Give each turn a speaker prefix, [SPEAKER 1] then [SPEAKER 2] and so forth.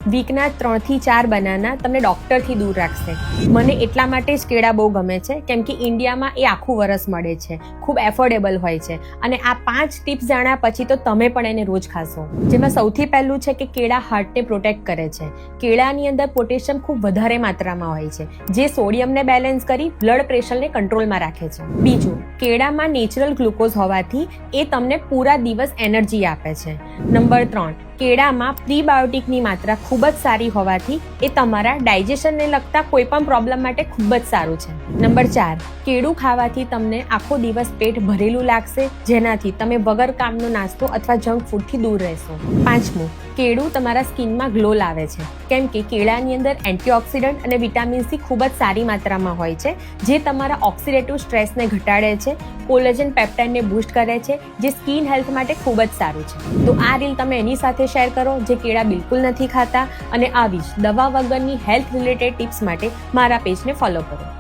[SPEAKER 1] વીકના 3 થી 4 બનાના તમને ડૉક્ટરથી દૂર રાખશે. મને એટલા માટે જ કેળા બહુ ગમે છે કેમ કે ઇન્ડિયામાં એ આખું વરસ મળે છે, ખૂબ એફોર્ડેબલ હોય છે અને આ 5 ટિપ્સ જાણ્યા પછી તો તમે પણ એને રોજ ખાશો. જેમાં સૌથી પહેલું છે કે કેળા હાર્ટને પ્રોટેક્ટ કરે છે. કેળાની અંદર પોટેશિયમ ખૂબ વધારે માત્રામાં હોય છે જે સોડિયમને બેલેન્સ કરી બ્લડ પ્રેશરને કંટ્રોલમાં રાખે છે. બીજું, કેળામાં નેચરલ ગ્લુકોઝ હોવાથી એ તમને પૂરા દિવસ એનર્જી આપે છે. નંબર 3, કેળામાં પ્રીબાયોટિકની માત્રા ખૂબ જ સારી હોવાથી એ તમારા ડાયજેશનને લગતા કોઈ પણ પ્રોબ્લેમ માટે ખૂબ જ સારું છે. નંબર 4, કેળું ખાવાથી તમને આખો દિવસ પેટ ભરેલું લાગશે જેનાથી તમે વગર કામનો નાસ્તો અથવા જંક ફૂડથી દૂર રહેશો. 5મું, કેળું તમારા સ્કિનમાં ગ્લો લાવે છે કેમ કે કેળાની અંદર એન્ટીઓક્સિડન્ટ અને વિટામિન સી ખૂબ જ સારી માત્રામાં હોય છે જે તમારા ઓક્સિડેટિવ સ્ટ્રેસને ઘટાડે છે, કોલેજન પેપ્ટાઇડને બૂસ્ટ કરે છે જે સ્કિન હેલ્થ માટે ખૂબ જ સારું છે. તો આ રીલ તમે એની સાથે શેર કરો જે કેળા બિલકુલ નથી ખાતા અને આવી જ દવા વગરની હેલ્થ રિલેટેડ ટિપ્સ માટે મારા પેજને ફોલો કરો.